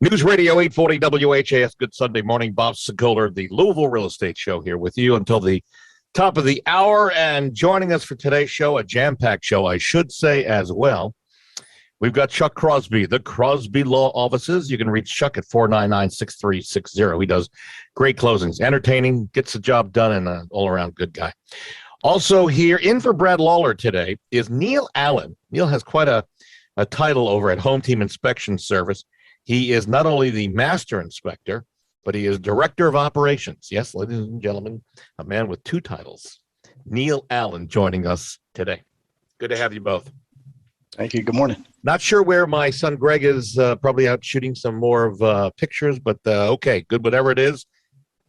News Radio 840 WHAS. Good Sunday morning. Bob Sokoler, the Louisville Real Estate Show, here with you until the top of the hour. And joining us for today's show, a jam-packed show, I should say, as well. We've got Chuck Crosby, the Crosby Law Offices. You can reach Chuck at 499-6360. He does great closings, entertaining, gets the job done, and an all-around good guy. Also here, in for Brad Lawler today, is Neil Allen. Neil has quite a title over at Home Team Inspection Service. He is not only the master inspector, but he is director of operations. Yes, ladies and gentlemen, a man with two titles. Neil Allen joining us today. Good to have you both. Thank you. Good morning. Not sure where my son Greg is, probably out shooting some more of pictures, but okay, good. Whatever it is,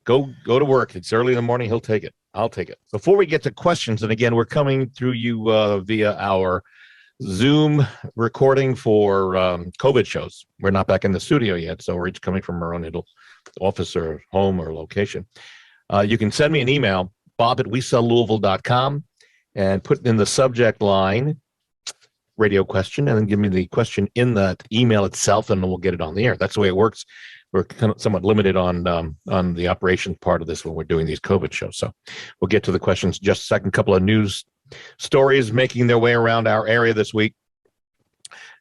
go to work. It's early in the morning. He'll take it. I'll take it. Before we get to questions, and again, we're coming through you via our Zoom recording for COVID shows. We're not back in the studio yet, so we're each coming from our own little office or home or location. You can send me an email, bob@wesellouisville.com, and put in the subject line radio question, and then give me the question in that email itself, and we'll get it on the air. That's the way it works. We're kind of somewhat limited on the operation part of this when we're doing these COVID shows. So we'll get to the questions in just a second. Couple of news stories making their way around our area this week.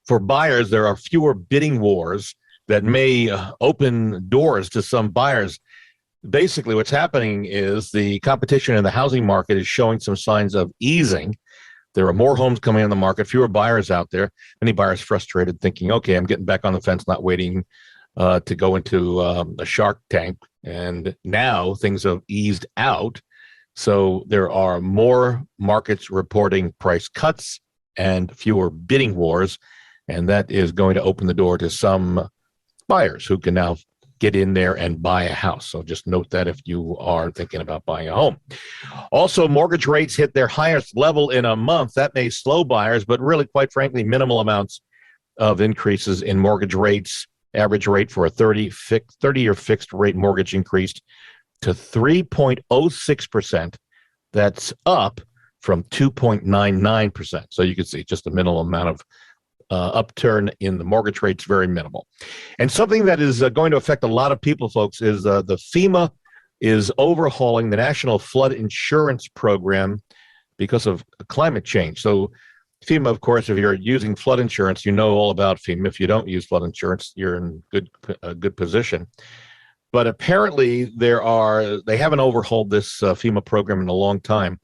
For buyers, there are fewer bidding wars that may open doors to some buyers. Basically, what's happening is the competition in the housing market is showing some signs of easing. There are more homes coming on the market, fewer buyers out there. Many buyers frustrated, thinking, okay, I'm getting back on the fence, not waiting to go into a shark tank. And now things have eased out. So there are more markets reporting price cuts and fewer bidding wars, and that is going to open the door to some buyers who can now get in there and buy a house. So just note that if you are thinking about buying a home. Also, mortgage rates hit their highest level in a month. That may slow buyers, but really, quite frankly, minimal amounts of increases in mortgage rates. Average rate for a 30-year fixed rate mortgage increased to 3.06%. That's up from 2.99%. So you can see just a minimal amount of upturn in the mortgage rates, very minimal. And something that is going to affect a lot of people, folks, is the FEMA is overhauling the National Flood Insurance Program because of climate change. So FEMA, of course, if you're using flood insurance, you know all about FEMA. If you don't use flood insurance, you're in a good position. But apparently they haven't overhauled this FEMA program in a long time.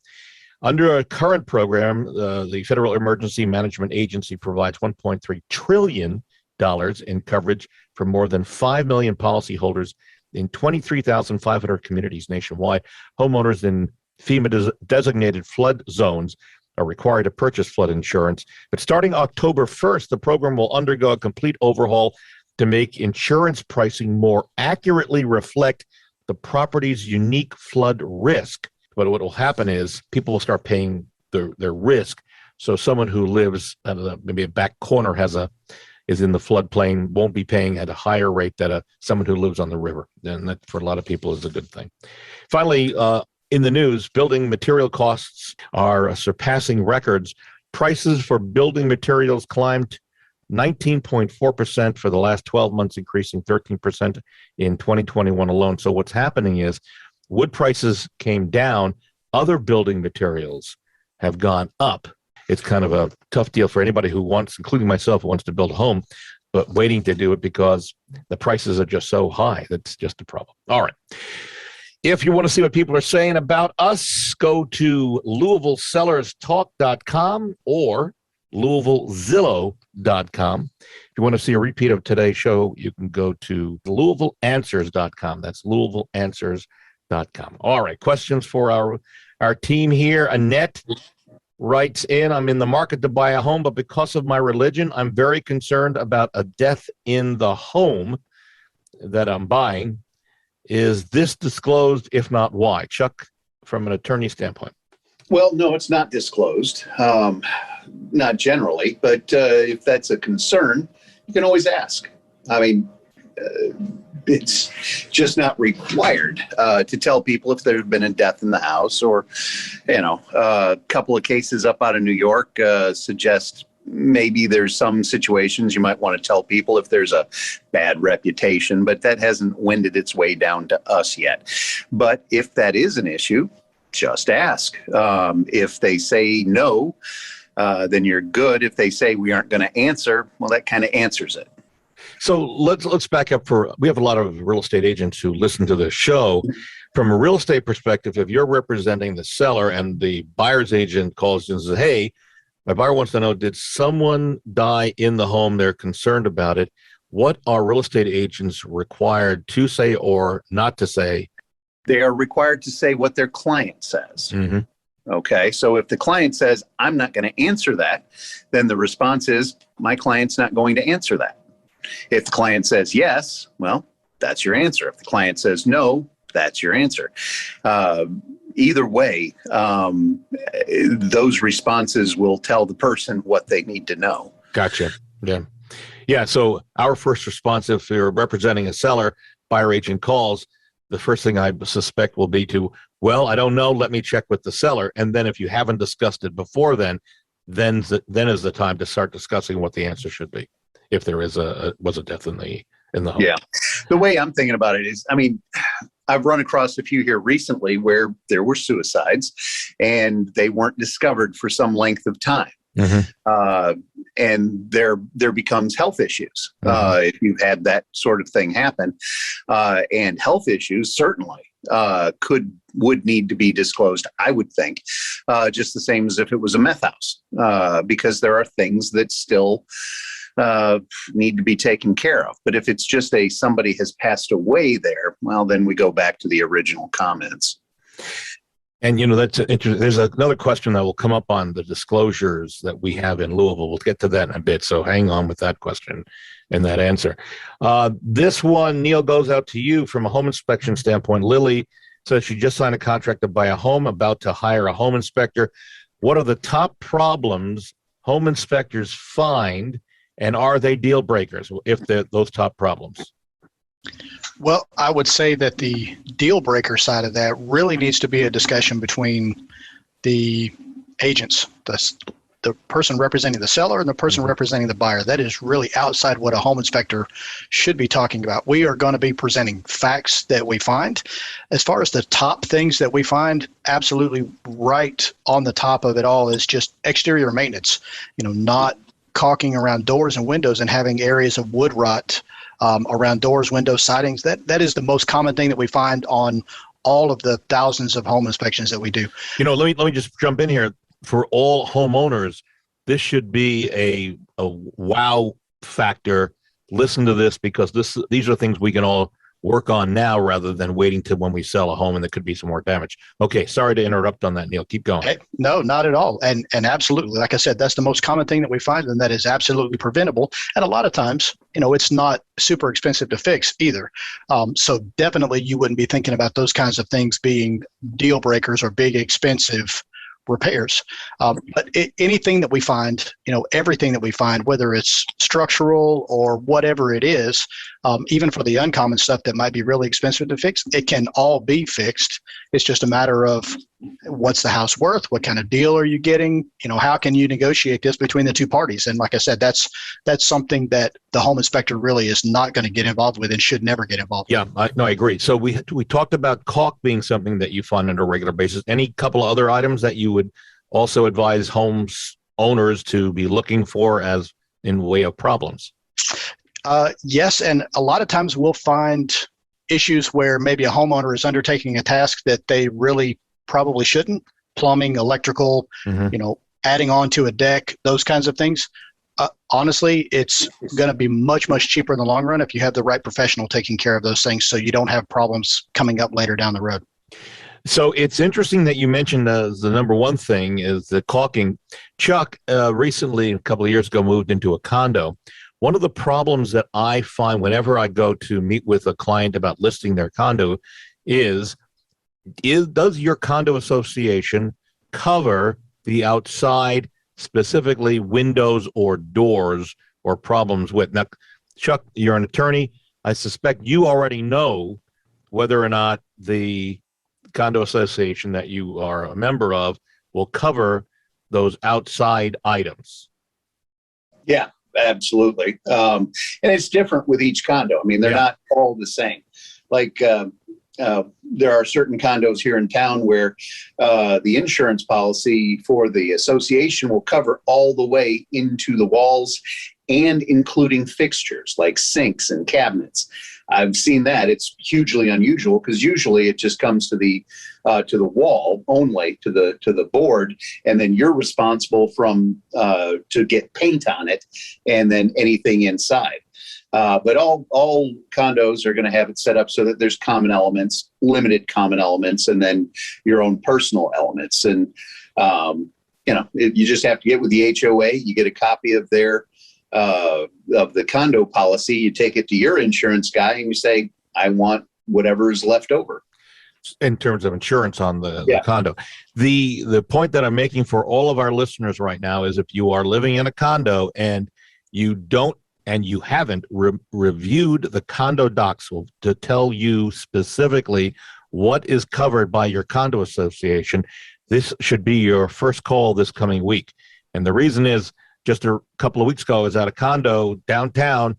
Under a current program, the Federal Emergency Management Agency provides $1.3 trillion in coverage for more than 5 million policyholders in 23,500 communities nationwide. Homeowners in FEMA designated flood zones are required to purchase flood insurance. But starting October 1st, the program will undergo a complete overhaul to make insurance pricing more accurately reflect the property's unique flood risk. But what will happen is people will start paying their risk. So someone who lives at maybe a back corner is in the floodplain won't be paying at a higher rate than someone who lives on the river. And that, for a lot of people, is a good thing. Finally, in the news, building material costs are surpassing records. Prices for building materials climbed 19.4% for the last 12 months, increasing 13% in 2021 alone. So what's happening is wood prices came down. Other building materials have gone up. It's kind of a tough deal for anybody who wants, including myself, who wants to build a home, but waiting to do it because the prices are just so high. That's just a problem. All right. If you want to see what people are saying about us, go to LouisvilleSellersTalk.com or LouisvilleZillow.com. If you want to see a repeat of today's show, you can go to LouisvilleAnswers.com. That's LouisvilleAnswers.com. All right, questions for our team here. Annette writes in, I'm in the market to buy a home, but because of my religion, I'm very concerned about a death in the home that I'm buying. Is this disclosed? If not, why? Chuck, from an attorney standpoint. Well, no, it's not disclosed, not generally, but if that's a concern, you can always ask. I mean, it's just not required to tell people if there's been a death in the house, or, a couple of cases up out of New York suggest maybe there's some situations you might want to tell people if there's a bad reputation, but that hasn't wended its way down to us yet. But if that is an issue, just ask. If they say no, then you're good. If they say we aren't going to answer, well, that kind of answers it. So let's back up we have a lot of real estate agents who listen to this show. From a real estate perspective, if you're representing the seller and the buyer's agent calls you and says, hey, my buyer wants to know, did someone die in the home? They're concerned about it. What are real estate agents required to say or not to say? They are required to say what their client says. Mm-hmm. Okay, so if the client says, I'm not going to answer that, then the response is, my client's not going to answer that. If the client says yes, well, that's your answer. If the client says no, that's your answer. Either way, those responses will tell the person what they need to know. Gotcha. Yeah. Yeah. So our first response, if you're representing a seller, buyer agent calls, the first thing I suspect will be to, well, I don't know, let me check with the seller. And then if you haven't discussed it before then is the time to start discussing what the answer should be, if there was a death in the home. Yeah. The way I'm thinking about it is, I mean, I've run across a few here recently where there were suicides and they weren't discovered for some length of time. Mm-hmm. And there becomes health issues if you've had that sort of thing happen. And health issues certainly would need to be disclosed, I would think, just the same as if it was a meth house, because there are things that still need to be taken care of. But if it's just somebody has passed away there, well, then we go back to the original comments. And, that's interesting. There's another question that will come up on the disclosures that we have in Louisville. We'll get to that in a bit. So hang on with that question and that answer. This one, Neil, goes out to you from a home inspection standpoint. Lily says she just signed a contract to buy a home, about to hire a home inspector. What are the top problems home inspectors find, and are they deal breakers if they're those top problems? Well, I would say that the deal breaker side of that really needs to be a discussion between the agents, the person representing the seller and the person representing the buyer. That is really outside what a home inspector should be talking about. We are going to be presenting facts that we find. As far as the top things that we find, absolutely right on the top of it all is just exterior maintenance, not caulking around doors and windows and having areas of wood rot around doors, windows, sidings. That is the most common thing that we find on all of the thousands of home inspections that we do. Let me just jump in here. For all homeowners, this should be a wow factor. Listen to this, because these are things we can all work on now rather than waiting till when we sell a home and there could be some more damage. Okay, sorry to interrupt on that, Neil. Keep going. Hey, no, not at all. And absolutely, like I said, that's the most common thing that we find, and that is absolutely preventable. And a lot of times, it's not super expensive to fix either. So definitely you wouldn't be thinking about those kinds of things being deal breakers or big expensive repairs. But anything that we find, everything that we find, whether it's structural or whatever it is, even for the uncommon stuff that might be really expensive to fix, it can all be fixed. It's just a matter of what's the house worth? What kind of deal are you getting? How can you negotiate this between the two parties? And like I said, that's something that the home inspector really is not going to get involved with and should never get involved with. Yeah, I agree. So we talked about caulk being something that you find on a regular basis. Any couple of other items that you would also advise homes owners to be looking for as in way of problems? Yes, and a lot of times we'll find issues where maybe a homeowner is undertaking a task that they really probably shouldn't. Plumbing, electrical, adding on to a deck, those kinds of things. Honestly, it's going to be much, much cheaper in the long run if you have the right professional taking care of those things so you don't have problems coming up later down the road. So it's interesting that you mentioned the number one thing is the caulking. Chuck recently, a couple of years ago, moved into a condo. One of the problems that I find whenever I go to meet with a client about listing their condo is does your condo association cover the outside, specifically windows or doors or problems with? Now, Chuck, you're an attorney. I suspect you already know whether or not the condo association that you are a member of will cover those outside items. Yeah, absolutely. And it's different with each condo. I mean, they're not all the same. Like there are certain condos here in town where the insurance policy for the association will cover all the way into the walls and including fixtures like sinks and cabinets. I've seen that. It's hugely unusual because usually it just comes to the wall only, to the board, and then you're responsible to get paint on it, and then anything inside. But all condos are going to have it set up so that there's common elements, limited common elements, and then your own personal elements. And you just have to get with the HOA. You get a copy of of the condo policy. You take it to your insurance guy and you say, I want whatever is left over. In terms of insurance on the condo. The point that I'm making for all of our listeners right now is if you are living in a condo and you haven't reviewed the condo docs to tell you specifically what is covered by your condo association, this should be your first call this coming week. And the reason is, just a couple of weeks ago, I was at a condo downtown.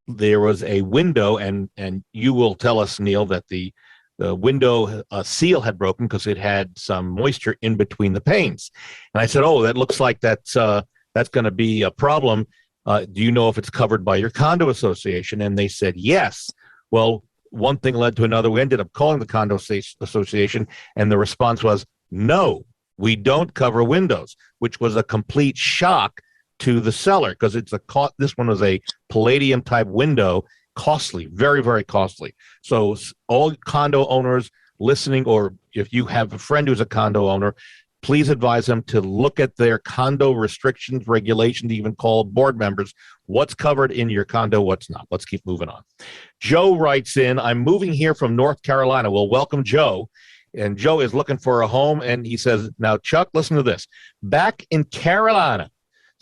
There was a window, and you will tell us, Neil, that the window seal had broken because it had some moisture in between the panes. And I said, "Oh, that looks like that's going to be a problem. Do you know if it's covered by your condo association?" And they said yes. Well, one thing led to another. We ended up calling the condo association, and the response was, "No, we don't cover windows," which was a complete shock to the seller because this one was a palladium type window, costly, very, very costly. So all condo owners listening, or if you have a friend who's a condo owner, please advise them to look at their condo restrictions, regulations, even call board members, what's covered in your condo, what's not. Let's keep moving on. Joe writes in, I'm moving here from North Carolina. Well, welcome, Joe. And Joe is looking for a home, and he says, now, Chuck, listen to this. Back in Carolina,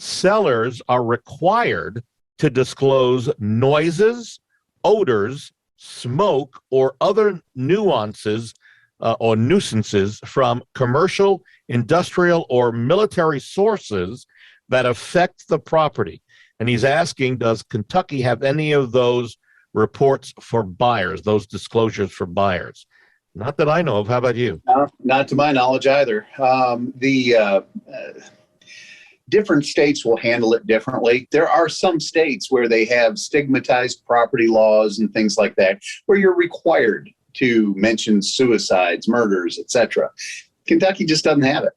sellers are required to disclose noises, odors, smoke, or other nuances or nuisances from commercial, industrial, or military sources that affect the property. And he's asking, does Kentucky have any of those reports for buyers, those disclosures for buyers? Not that I know of. How about you? Not to my knowledge either. Different states will handle it differently. There are some states where they have stigmatized property laws and things like that, where you're required to mention suicides, murders, etc. Kentucky just doesn't have it.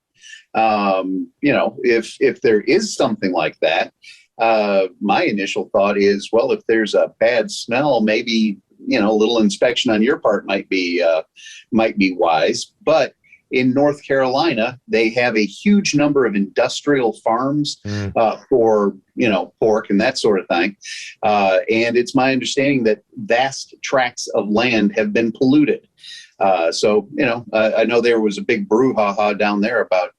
If there is something like that, my initial thought is, well, if there's a bad smell, maybe a little inspection on your part might be wise. But in North Carolina, they have a huge number of industrial farms for pork and that sort of thing, and it's my understanding that vast tracts of land have been polluted. So I know there was a big brouhaha down there about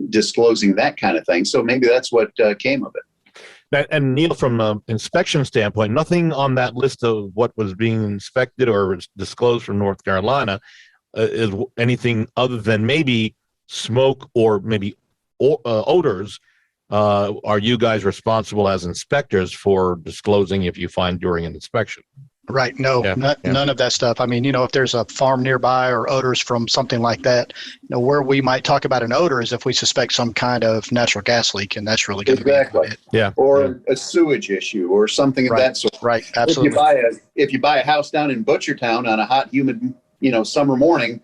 disclosing that kind of thing. So maybe that's what came of it. And Neil, from an inspection standpoint, nothing on that list of what was being inspected or disclosed from North Carolina is anything other than maybe smoke or maybe odors. Are you guys responsible as inspectors for disclosing if you find during an inspection? Right. No, none of that stuff. I mean, if there's a farm nearby or odors from something like that, where we might talk about an odor is if we suspect some kind of natural gas leak, and that's really going to be it. Yeah. Or a sewage issue or something of that sort. Right. Absolutely. If you buy a house down in Butchertown on a hot, humid, summer morning,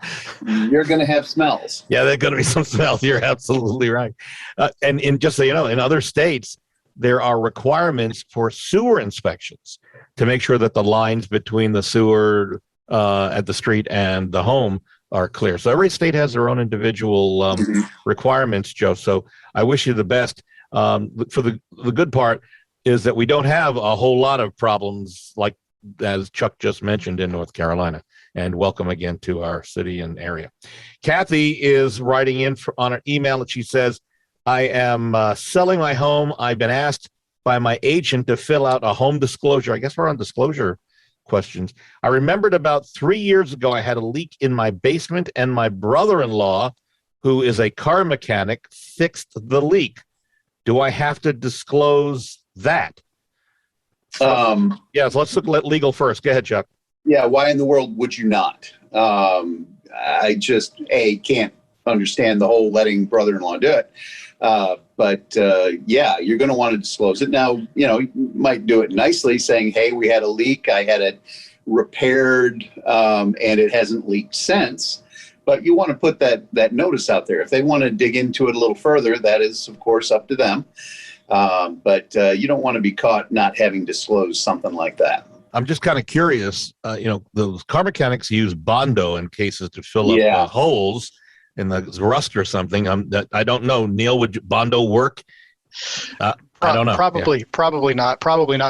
you're going to have smells. Yeah, there are going to be some smells. You're absolutely right. And just so you know, in other states, there are requirements for sewer inspections to make sure that the lines between the sewer at the street and the home are clear. So every state has their own individual requirements, Joe. So I wish you the best. For the good part is that we don't have a whole lot of problems like as Chuck just mentioned in North Carolina. And welcome again to our city and area. Kathy is writing in on an email that she says, I am selling my home. I've been asked by my agent to fill out a home disclosure. I guess we're on disclosure questions. I remembered about 3 years ago, I had a leak in my basement, and my brother-in-law, who is a car mechanic, fixed the leak. Do I have to disclose that? Yes, let's look at legal first. Go ahead, Chuck. Yeah, why in the world would you not? I just can't understand the whole letting brother-in-law do it. But yeah, you're going to want to disclose it. Now, you might do it nicely, saying, "Hey, we had a leak. I had it repaired, and it hasn't leaked since." But you want to put that notice out there. If they want to dig into it a little further, that is, of course, up to them. But you don't want to be caught not having disclosed something like that. I'm just kind of curious. Those car mechanics use Bondo in cases to fill up holes in the rust or something. I don't know. Neil, would Bondo work? I don't know. Probably not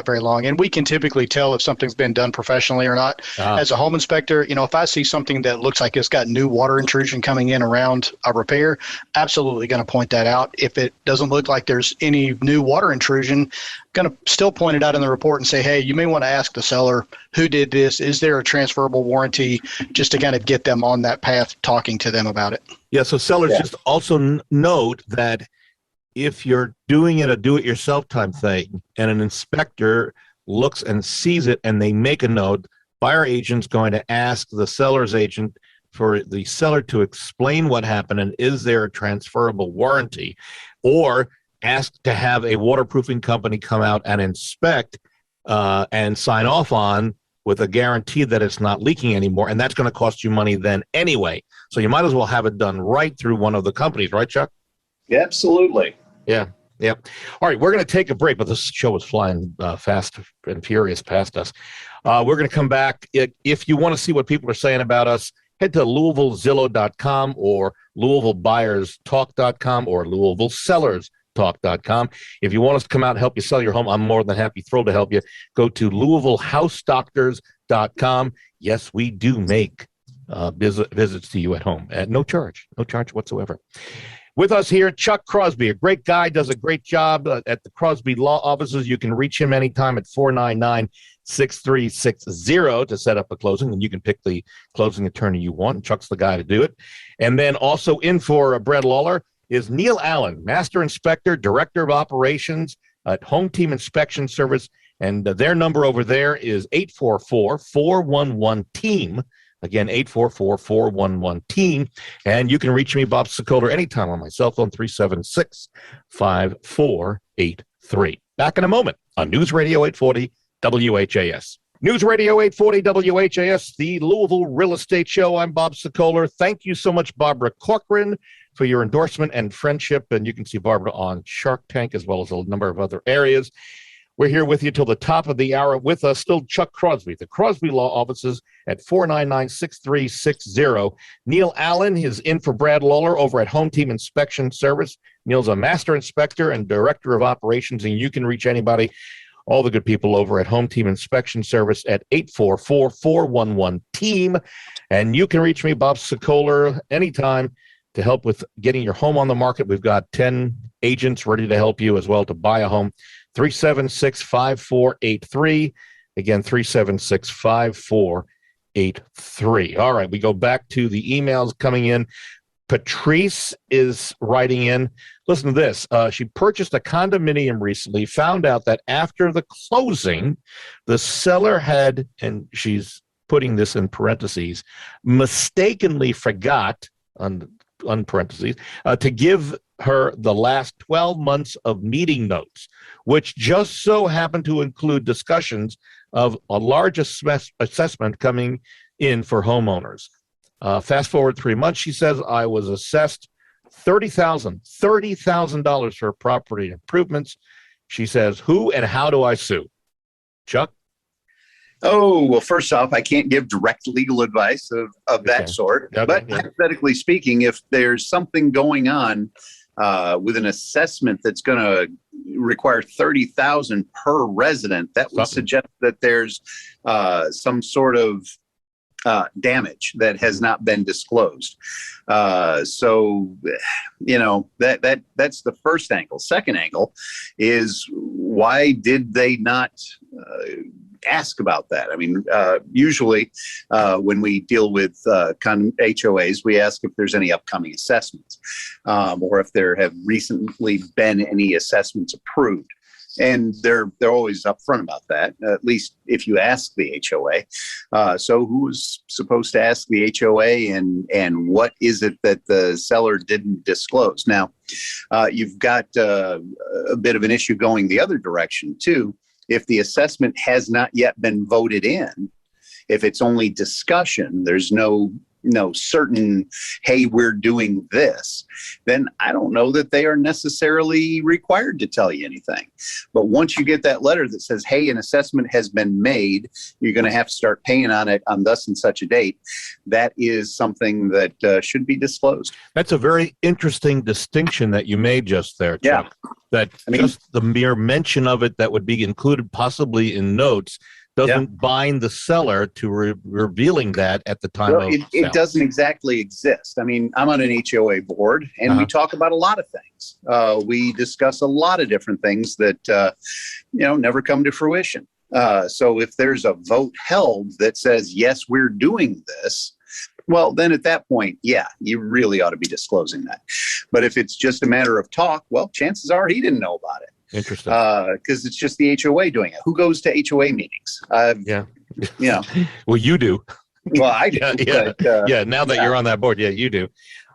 very long. And we can typically tell if something's been done professionally or not. As a home inspector, if I see something that looks like it's got new water intrusion coming in around a repair, absolutely going to point that out. If it doesn't look like there's any new water intrusion, going to still point it out in the report and say, hey, you may want to ask the seller who did this. Is there a transferable warranty? Just to kind of get them on that path, talking to them about it. Yeah. So sellers just also note that if you're doing it a do-it-yourself type thing and an inspector looks and sees it and they make a note, buyer agent's going to ask the seller's agent for the seller to explain what happened and is there a transferable warranty, or ask to have a waterproofing company come out and inspect and sign off on with a guarantee that it's not leaking anymore. And that's going to cost you money then anyway. So you might as well have it done right through one of the companies, right, Chuck? Absolutely. Yeah. All right, we're going to take a break, but this show is flying fast and furious past us. We're going to come back. If you want to see what people are saying about us, head to LouisvilleZillow.com or LouisvilleBuyersTalk.com or LouisvilleSellersTalk.com. If you want us to come out and help you sell your home, I'm more than thrilled to help you. Go to LouisvilleHouseDoctors.com. Yes, we do make visits to you at home at no charge whatsoever. With us here, Chuck Crosby, a great guy, does a great job at the Crosby Law Offices. You can reach him anytime at 499-6360 to set up a closing, and you can pick the closing attorney you want, and Chuck's the guy to do it. And then also in for Brett Lawler is Neil Allen, Master Inspector, Director of Operations at Home Team Inspection Service, and their number over there is 844-411-TEAM. Again, 844-411-TEAM. And you can reach me, Bob Sokoler, anytime on my cell phone, 376-5483. Back in a moment on News Radio 840 WHAS. News Radio 840 WHAS, the Louisville Real Estate Show. I'm Bob Sokoler. Thank you so much, Barbara Corcoran, for your endorsement and friendship. And you can see Barbara on Shark Tank as well as a number of other areas. We're here with you till the top of the hour. With us still Chuck Crosby, the Crosby Law Offices at 499-6360. Neil Allen is in for Brad Lawler over at Home Team Inspection Service. Neil's a Master Inspector and Director of Operations, and you can reach anybody, all the good people over at Home Team Inspection Service at 844-411-TEAM. And you can reach me, Bob Sokoler, anytime to help with getting your home on the market. We've got 10 agents ready to help you as well to buy a home. 376-5483. Again, 376-5483. All right, we go back to the emails coming in. Patrice is writing in. Listen to this. She purchased a condominium recently, found out that after the closing, the seller had, and she's putting this in parentheses, mistakenly forgot, on parentheses, to give her the last 12 months of meeting notes, which just so happened to include discussions of a large assessment coming in for homeowners. Fast forward 3 months, she says, I was assessed $30,000 for property improvements. She says, who and how do I sue? Chuck? Oh, well, first off, I can't give direct legal advice of that sort. Okay, but hypothetically speaking, if there's something going on with an assessment that's going to require $30,000 per resident, that would suggest that there's some sort of damage that has not been disclosed. So, that's the first angle. Second angle is, why did they not ask about that. I mean, usually when we deal with HOAs, we ask if there's any upcoming assessments or if there have recently been any assessments approved. And they're always upfront about that, at least if you ask the HOA. So who was supposed to ask the HOA, and what is it that the seller didn't disclose? Now, you've got a bit of an issue going the other direction, too. If the assessment has not yet been voted in, if it's only discussion, there's no certain, hey, we're doing this, then I don't know that they are necessarily required to tell you anything. But once you get that letter that says, hey, an assessment has been made, you're going to have to start paying on it on thus and such a date, that is something that should be disclosed. That's a very interesting distinction that you made just there, Chuck. Yeah. That just the mere mention of it that would be included possibly in notes doesn't bind the seller to revealing that at the time of sale. It doesn't exactly exist. I mean, I'm on an HOA board, and we talk about a lot of things. We discuss a lot of different things that, never come to fruition. So if there's a vote held that says, yes, we're doing this, well, then at that point, yeah, you really ought to be disclosing that. But if it's just a matter of talk, well, chances are he didn't know about it. Interesting. Because it's just the HOA doing it. Who goes to HOA meetings? Well, you do. Well, I do. But, now that you're on that board, you do.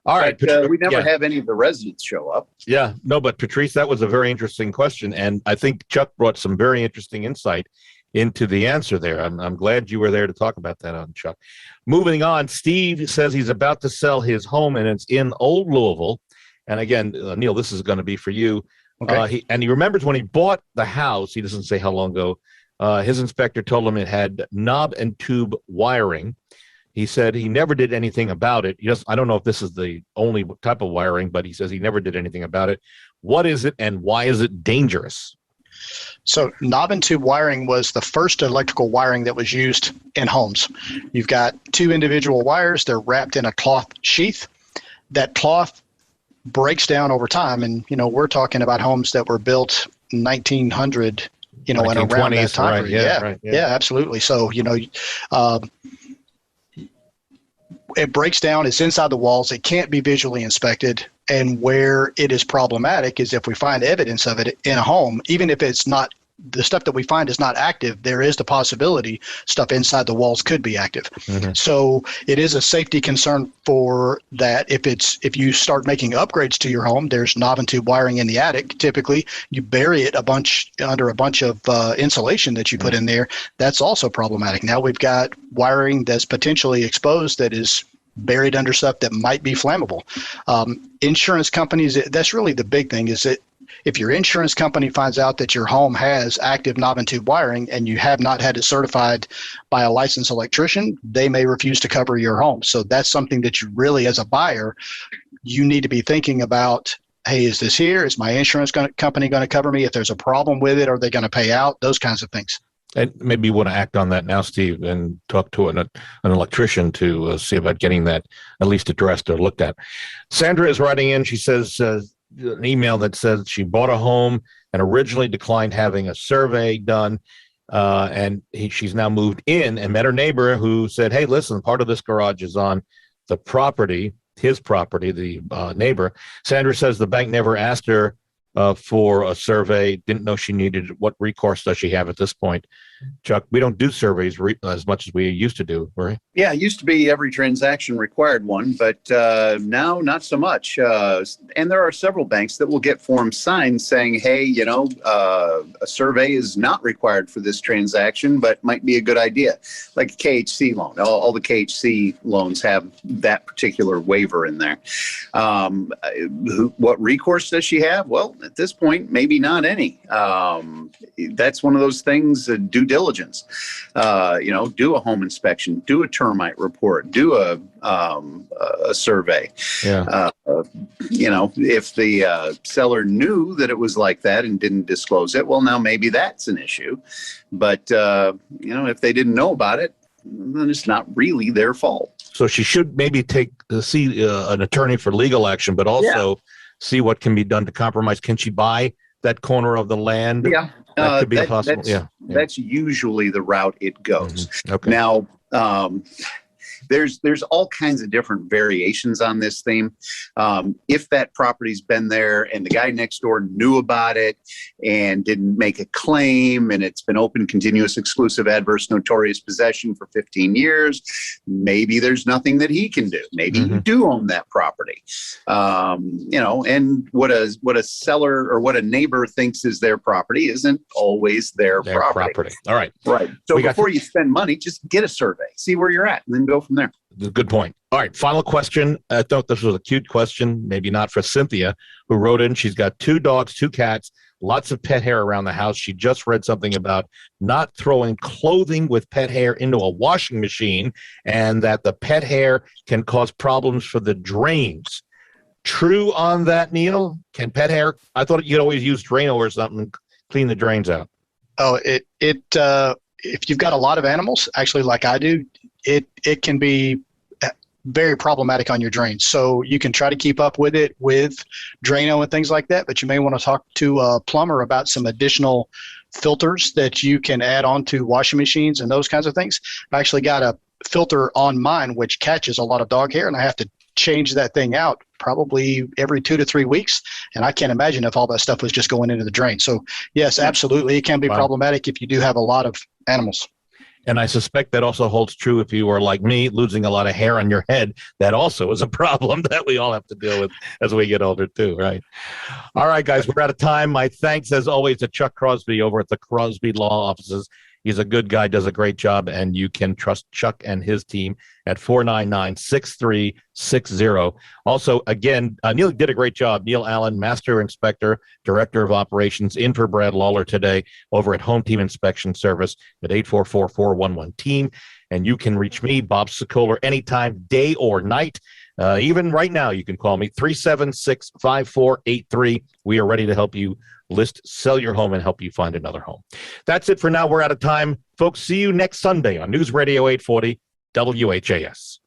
All right. We never have any of the residents show up. Yeah. No, but Patrice, that was a very interesting question. And I think Chuck brought some very interesting insight into the answer there. I'm glad you were there to talk about that on Chuck. Moving on, Steve says he's about to sell his home, and it's in Old Louisville. And again, Neil, this is going to be for you. Okay. He remembers when he bought the house, he doesn't say how long ago, his inspector told him it had knob and tube wiring. He said he never did anything about it. I don't know if this is the only type of wiring, but he says he never did anything about it. What is it, and why is it dangerous? So knob and tube wiring was the first electrical wiring that was used in homes. You've got two individual wires. They're wrapped in a cloth sheath. That cloth breaks down over time, and we're talking about homes that were built 1900, and around that time. Right, yeah, absolutely. So it breaks down. It's inside the walls. It can't be visually inspected. And where it is problematic is if we find evidence of it in a home, even if it's not, the stuff that we find is not active, there is the possibility stuff inside the walls could be active. Mm-hmm. So it is a safety concern for that. If you start making upgrades to your home, there's knob and tube wiring in the attic. Typically, you bury it under a bunch of insulation that you put in there. That's also problematic. Now we've got wiring that's potentially exposed that is buried under stuff that might be flammable. Insurance companies, that's really the big thing, is that if your insurance company finds out that your home has active knob and tube wiring and you have not had it certified by a licensed electrician, they may refuse to cover your home. So that's something that you really, as a buyer, you need to be thinking about. Hey, is this here? Is my insurance company going to cover me? If there's a problem with it, are they going to pay out? Those kinds of things. And maybe you want to act on that now, Steve, and talk to an electrician to see about getting that at least addressed or looked at. Sandra is writing in. She says an email that says she bought a home and originally declined having a survey done. And she's now moved in and met her neighbor who said, hey, listen, part of this garage is on the property, his property, the neighbor. Sandra says the bank never asked her for a survey, didn't know she needed it. What recourse does she have at this point? Chuck, we don't do surveys as much as we used to do, right? Yeah, it used to be every transaction required one, but now not so much. And there are several banks that will get forms signed saying, hey, a survey is not required for this transaction, but might be a good idea. Like a KHC loan. All the KHC loans have that particular waiver in there. What recourse does she have? Well, at this point, maybe not any. That's one of those things, due diligence. Do a home inspection, do a termite report, do a survey. Yeah. If the seller knew that it was like that and didn't disclose it, well, now maybe that's an issue. But, if they didn't know about it, then it's not really their fault. So she should maybe see an attorney for legal action, but also see what can be done to compromise. Can she buy that corner of the land? Yeah. That could be possible. That's usually the route it goes. Mm-hmm. Okay. Now, there's all kinds of different variations on this theme. If that property's been there and the guy next door knew about it and didn't make a claim, and it's been open, continuous, exclusive, adverse, notorious possession for 15 years, maybe there's nothing that he can do. Maybe you do own that property. And what a seller or what a neighbor thinks is their property isn't always their property. All right. Right. So before you spend money, just get a survey, see where you're at, and then go from there. Good point. All right. Final question. I thought this was a cute question. Maybe not for Cynthia, who wrote in. She's got 2 dogs, 2 cats, lots of pet hair around the house. She just read something about not throwing clothing with pet hair into a washing machine, and that the pet hair can cause problems for the drains. True on that, Neil? Can pet hair? I thought you'd always use Drano or something and clean the drains out. Oh, if you've got a lot of animals, actually, like I do, it can be very problematic on your drains. So you can try to keep up with it with Drano and things like that, but you may want to talk to a plumber about some additional filters that you can add on to washing machines and those kinds of things. I actually got a filter on mine which catches a lot of dog hair, and I have to change that thing out probably every 2 to 3 weeks. And I can't imagine if all that stuff was just going into the drain. So yes, absolutely. It can be problematic if you do have a lot of animals. And I suspect that also holds true if you are like me, losing a lot of hair on your head. That also is a problem that we all have to deal with as we get older too, right? All right, guys, we're out of time. My thanks, as always, to Chuck Crosby over at the Crosby Law Offices. He's a good guy, does a great job, and you can trust Chuck and his team at 499-6360. Also, again, Neil did a great job. Neil Allen, Master Inspector, Director of Operations, in for Brad Lawler today over at Home Team Inspection Service at 844-411-TEAM. And you can reach me, Bob Sokoler, anytime, day or night. Even right now, you can call me, 376-5483. We are ready to help you sell your home, and help you find another home. That's it for now. We're out of time. Folks, see you next Sunday on News Radio 840 WHAS.